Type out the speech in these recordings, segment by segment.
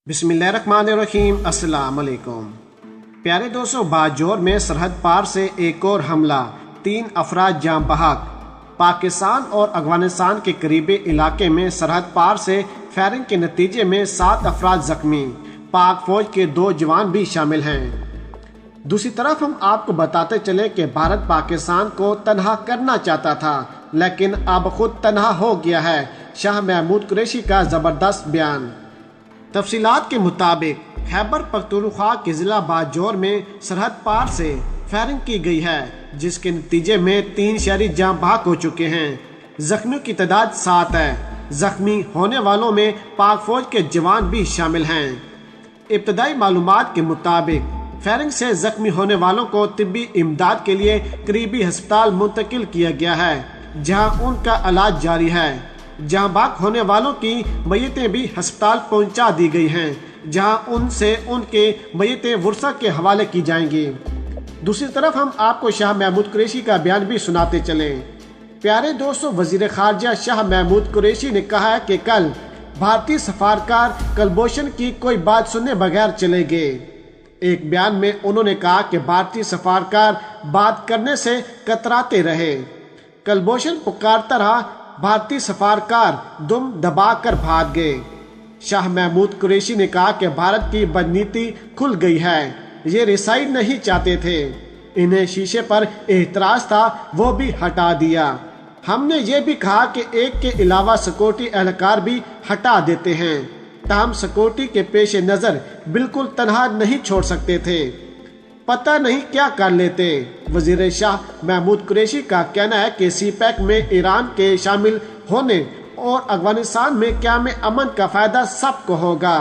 बिस्मिल्लाहिर्रहमानिर्रहीम। अस्सलाम वालेकुम। प्यारे दोस्तों, बाजोर में सरहद पार से एक और हमला, 3 अफराद जाँ बहक। पाकिस्तान और अफगानिस्तान के करीबी इलाके में सरहद पार से फायरिंग के नतीजे में 7 अफराद जख्मी, पाक फौज के 2 जवान भी शामिल हैं। दूसरी तरफ हम आपको बताते चले कि भारत पाकिस्तान को तनहा करना चाहता था, लेकिन अब खुद तनहा हो गया है। शाह महमूद कुरैशी का जबरदस्त बयान। तफसीलात के मुताबिक खैबर पख्तूनख्वा के जिला बाजोर में सरहद पार से फायरिंग की गई है, जिसके नतीजे में 3 शहरी जाँ बहक हो चुके हैं। जख्मियों की तादाद 7 है। जख्मी होने वालों में पाक फौज के जवान भी शामिल हैं। इब्तदाई मालूमात के मुताबिक फायरिंग से जख्मी होने वालों को तिब्बी इमदाद के लिए करीबी अस्पताल मुंतकिल किया गया है, जहां उनका इलाज जारी है। जाँ बहक होने वालों की मैयतें भी अस्पताल पहुंचा दी गई हैं, जहां उनसे उनके मैयतें वर्सा के हवाले की जाएंगी। दूसरी तरफ हम आपको शाह महमूद कुरैशी का बयान भी सुनाते चलें। प्यारे दोस्तों, वजीर खारजा शाह महमूद कुरैशी ने कहा है कि कल भारतीय सफारकार कुलभूषण की कोई बात सुनने बगैर चले गए। एक बयान में उन्होंने कहा कि भारतीय सफारकार बात करने से कतराते रहे। कुलभूषण पुकारता रहा, भारतीय सफारकार दुम दबाकर भाग गए। शाह महमूद कुरैशी ने कहा कि भारत की बदनीति खुल गई है। ये रिसाई नहीं चाहते थे, इन्हें शीशे पर एतराज था, वो भी हटा दिया। हमने ये भी कहा कि एक के अलावा सिक्योरिटी एहलकार भी हटा देते हैं, ताहम सिक्योरिटी के पेश नज़र बिल्कुल तनहा नहीं छोड़ सकते थे, पता नहीं क्या कर लेते। वजीर शाह महमूद कुरैशी का कहना है कि सीपैक में ईरान के शामिल होने और अफगानिस्तान में क़याम अमन का फायदा सबको होगा।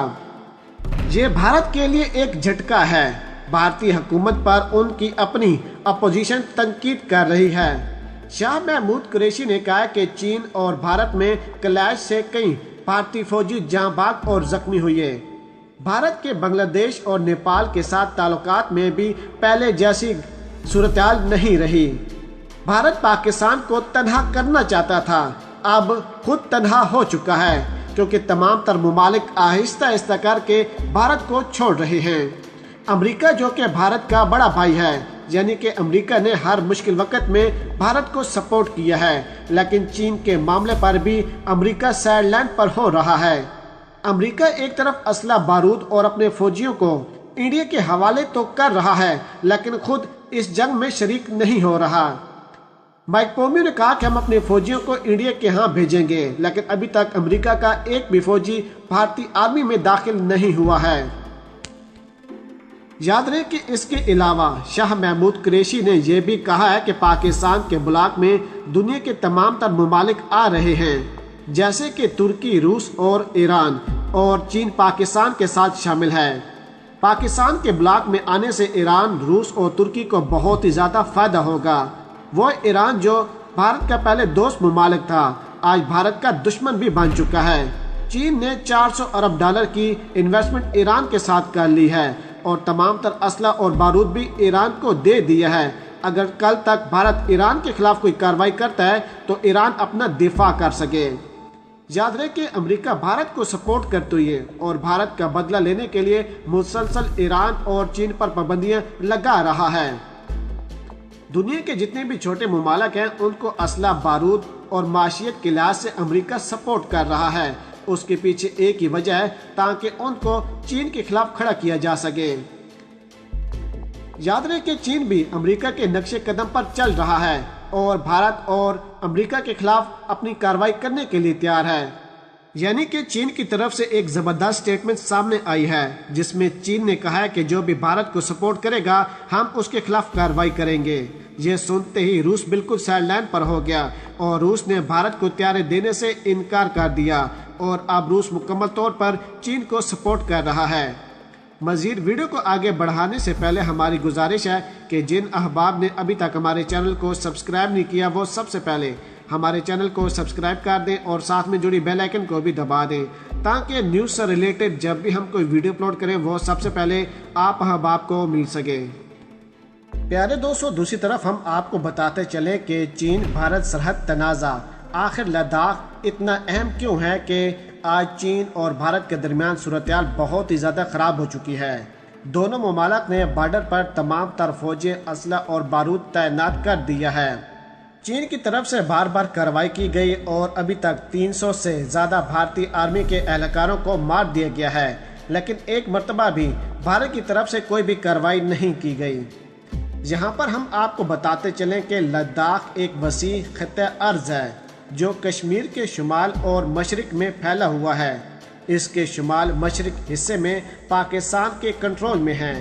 ये भारत के लिए एक झटका है। भारतीय हुकूमत पर उनकी अपनी अपोजिशन तनकीद कर रही है। शाह महमूद कुरैशी ने कहा कि चीन और भारत में क्लैश से कई भारतीय फौजी जाँ बहक और जख्मी हुए। भारत के बांग्लादेश और नेपाल के साथ ताल्लुकात में भी पहले जैसी सूरत-ए-हाल नहीं रही। भारत पाकिस्तान को तनहा करना चाहता था, अब खुद तनहा हो चुका है, क्योंकि तमाम तर मुमालिक आहिस्ता आहिस्ता करके भारत को छोड़ रहे हैं। अमेरिका, जो कि भारत का बड़ा भाई है, यानी कि अमेरिका ने हर मुश्किल वक्त में भारत को सपोर्ट किया है, लेकिन चीन के मामले पर भी अमेरिका साइडलाइन पर हो रहा है। अमेरिका एक तरफ असला बारूद और अपने फौजियों को इंडिया के हवाले तो कर रहा है, लेकिन खुद इस जंग में शरीक नहीं हो रहा। माइक पोम्पियो ने कहा कि हम अपने फौजियों को इंडिया के यहाँ भेजेंगे, लेकिन अभी तक अमेरिका का एक भी फौजी भारतीय आर्मी में दाखिल नहीं हुआ है। याद रहे कि इसके अलावा शाह महमूद कुरैशी ने यह भी कहा है कि पाकिस्तान के ब्लॉक में दुनिया के तमाम तर मुमालिक आ रहे हैं, जैसे कि तुर्की, रूस और ईरान, और चीन पाकिस्तान के साथ शामिल है। पाकिस्तान के ब्लॉक में आने से ईरान, रूस और तुर्की को बहुत ही ज़्यादा फायदा होगा। वो ईरान जो भारत का पहले दोस्त मुमालिक था, आज भारत का दुश्मन भी बन चुका है। चीन ने $400 अरब की इन्वेस्टमेंट ईरान के साथ कर ली है और तमाम तर असला और बारूद भी ईरान को दे दिया है। अगर कल तक भारत ईरान के खिलाफ कोई कार्रवाई करता है तो ईरान अपना दिफा कर सके। याद रहे कि अमेरिका भारत को सपोर्ट करती है और भारत का बदला लेने के लिए मुसलसल ईरान और चीन पर पाबंदियां लगा रहा है। दुनिया के जितने भी छोटे मुमालिक हैं, उनको असला, बारूद और माशियत के लिहाज से अमेरिका सपोर्ट कर रहा है। उसके पीछे एक ही वजह है, ताकि उनको चीन के खिलाफ खड़ा किया जा सके। याद रहे कि चीन भी अमेरिका के नक्शे कदम पर चल रहा है और भारत और अमेरिका के खिलाफ अपनी कार्रवाई करने के लिए तैयार है। यानी कि चीन की तरफ से एक जबरदस्त स्टेटमेंट सामने आई है, जिसमें चीन ने कहा है कि जो भी भारत को सपोर्ट करेगा, हम उसके खिलाफ कार्रवाई करेंगे। ये सुनते ही रूस बिल्कुल साइडलाइन पर हो गया और रूस ने भारत को हथियार देने से इनकार कर दिया और अब रूस मुकम्मल तौर पर चीन को सपोर्ट कर रहा है। मजीद वीडियो को आगे बढ़ाने से पहले हमारी गुजारिश है कि जिन अहबाब ने अभी तक हमारे चैनल को सब्सक्राइब नहीं किया, वो सबसे पहले हमारे चैनल को सब्सक्राइब कर दें और साथ में जुड़ी बेल आइकन को भी दबा दें, ताकि न्यूज़ से रिलेटेड जब भी हम कोई वीडियो अपलोड करें, वो सबसे पहले आप अहबाब को मिल सके। प्यारे दोस्तों, दूसरी तरफ हम आपको बताते चले कि चीन भारत सरहद तनाज़ा आखिर लद्दाख इतना अहम क्यों है कि आज चीन और भारत के दरमियान सूरत-ए-हाल बहुत ही ज़्यादा ख़राब हो चुकी है। दोनों ममालिक ने बॉर्डर पर तमाम तर फौजें, असला और बारूद तैनात कर दिया है। चीन की तरफ से बार बार कार्रवाई की गई और अभी तक 300 से ज़्यादा भारतीय आर्मी के एहलकारों को मार दिया गया है, लेकिन एक मरतबा भी भारत की तरफ से कोई भी कार्रवाई नहीं की गई। यहाँ पर हम आपको बताते चलें कि लद्दाख एक वसी खित्ता अर्ज़ है जो कश्मीर के शुमाल और मशरिक में फैला हुआ है। इसके शुमाल मशरिक हिस्से में पाकिस्तान के कंट्रोल में है,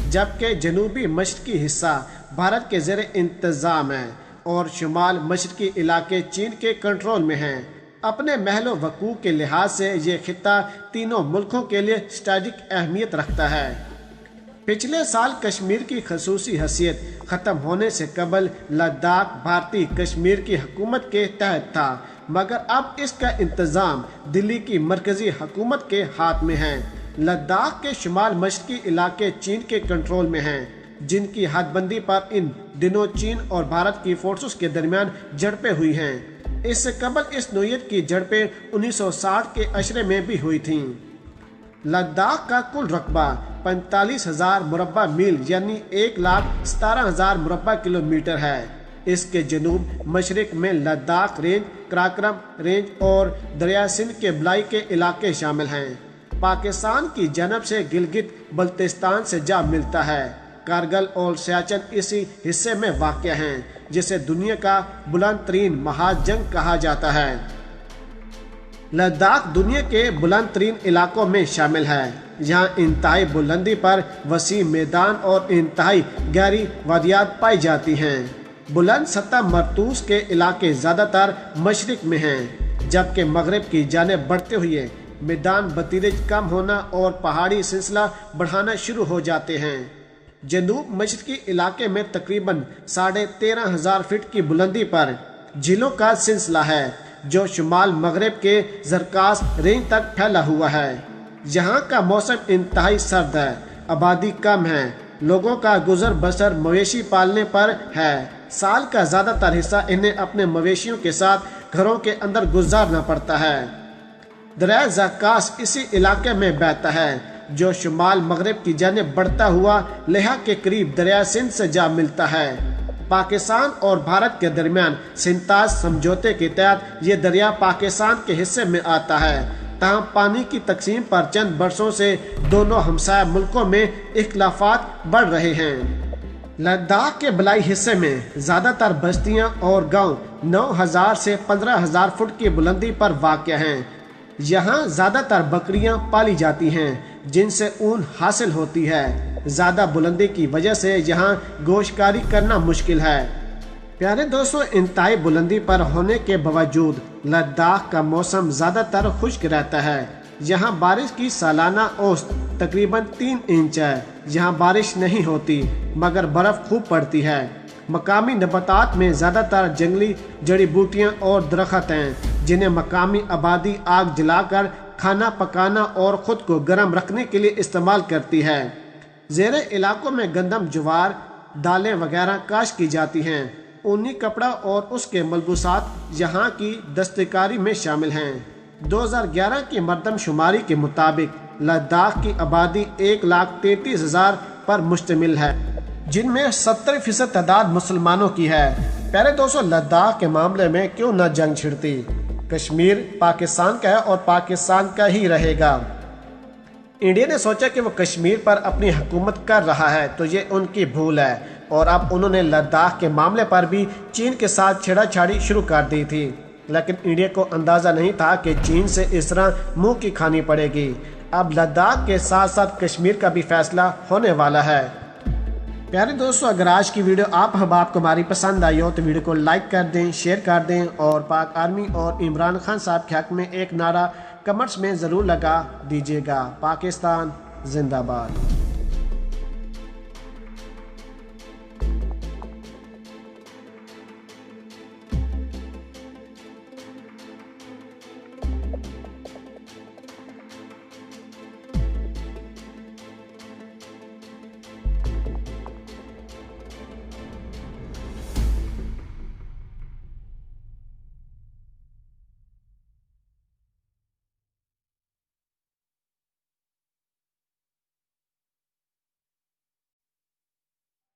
जबकि जनूबी मशरकी हिस्सा भारत के ज़ेर इंतज़ाम है और शुमाल मशरकी इलाके चीन के कंट्रोल में हैं। अपने महलो वकूअ के लिहाज से ये खित्ता तीनों मुल्कों के लिए स्ट्रेटेजिक अहमियत रखता है। पिछले साल कश्मीर की खसूसी हैसियत ख़त्म होने से कबल लद्दाख भारतीय कश्मीर की हुकूमत के तहत था, मगर अब इसका इंतज़ाम दिल्ली की मरकजी हुकूमत के हाथ में है। लद्दाख के शुमाल मशरकी इलाके चीन के कंट्रोल में हैं, जिनकी हदबंदी पर इन दिनों चीन और भारत की फोर्सेस के दरमियान झड़पें हुई हैं। इससे कबल इस नोयत की झड़पें 1960 के अशरे में भी हुई थीं। लद्दाख का कुल रकबा 45,000 मुरब्बा मील यानी 1,17,000 मुरब्बा किलोमीटर है। इसके जनूब मशरिक में लद्दाख रेंज, कराकरम रेंज और दरिया सिंध के बलाई के इलाके शामिल हैं। पाकिस्तान की जनब से गिलगित बल्तिस्तान से जा मिलता है। कारगिल और सियाचिन इसी हिस्से में वाक़ हैं, जिसे दुनिया का बुलंद तरीन महाजंग कहा जाता है। लद्दाख दुनिया के बुलंद तरीन इलाकों में शामिल है। यहाँ इंतहाई बुलंदी पर वसी मैदान और इंतहाई गहरी वादियात पाई जाती हैं। बुलंद सतह मरतूस के इलाके ज़्यादातर मशरिक में हैं, जबकि मगरब की जानिब बढ़ते हुए मैदान बतीरज कम होना और पहाड़ी सिलसिला बढ़ाना शुरू हो जाते हैं। जनूब मशरकी इलाके में तकरीबन 13,500 फीट की बुलंदी पर झीलों का सिलसिला है, जो शुमाल मगरब के जरकास रेंज तक फैला हुआ है। यहाँ का मौसम इंतहाई सर्द है, आबादी कम है, लोगों का गुजर बसर मवेशी पालने पर है। साल का ज़्यादातर हिस्सा इन्हें अपने मवेशियों के साथ घरों के अंदर गुजारना पड़ता है। दरिया जरकास इसी इलाके में बहता है, जो शुमाल मगरब की जानिब बढ़ता हुआ लेह के करीब दरिया सिंध से जा मिलता है। पाकिस्तान और भारत के दरमियान सिंताज समझौते के तहत ये दरिया पाकिस्तान के हिस्से में आता है। तहम पानी की तकसीम पर चंद बरसों से दोनों हमसाया मुल्कों में इख्लाफात बढ़ रहे हैं। लद्दाख के बलाई हिस्से में ज़्यादातर बस्तियां और गांव 9,000 से 15,000 फुट की बुलंदी पर वाक़ हैं। यहाँ ज़्यादातर बकरियां पाली जाती हैं, जिनसे ऊन हासिल होती है। ज़्यादा बुलंदी की वजह से यहाँ गोश्तकारी करना मुश्किल है। प्यारे दोस्तों, इंतहाई बुलंदी पर होने के बावजूद लद्दाख का मौसम ज़्यादातर खुश्क रहता है। यहाँ बारिश की सालाना औसत तकरीबन 3 इंच है। यहाँ बारिश नहीं होती, मगर बर्फ़ खूब पड़ती है। मकामी नबातात में ज़्यादातर जंगली जड़ी बूटियाँ और दरख्त हैं, जिन्हें मकामी आबादी आग जलाकर खाना पकाना और ख़ुद को गर्म रखने के लिए इस्तेमाल करती है। ज़ेरे इलाकों में गंदम, ज्वार, दालें वगैरह काश की जाती हैं। ऊनी कपड़ा और उसके मलबूसात यहाँ की दस्तकारी में शामिल हैं। 2011 की मरदमशुमारी के मुताबिक लद्दाख की आबादी 1,33,000 पर मुश्तमिल है, जिनमें 70% तादाद मुसलमानों की है। प्यारे दोस्तों, लद्दाख के मामले में क्यों न जंग छिड़ती। कश्मीर पाकिस्तान का है और पाकिस्तान का ही रहेगा। इंडिया ने सोचा कि वो कश्मीर पर अपनी हुकूमत कर रहा है, तो ये उनकी भूल है। और अब उन्होंने लद्दाख के मामले पर भी चीन के साथ छेड़ाछाड़ी शुरू कर दी थी, लेकिन इंडिया को अंदाज़ा नहीं था कि चीन से इस तरह मुंह की खानी पड़ेगी। अब लद्दाख के साथ साथ कश्मीर का भी फैसला होने वाला है। प्यारे दोस्तों, अगर आज की वीडियो आपको हमारी पसंद आई हो तो वीडियो को लाइक कर दें, शेयर कर दें और पाक आर्मी और इमरान खान साहब के हक में एक नारा कमेंट्स में ज़रूर लगा दीजिएगा। पाकिस्तान जिंदाबाद।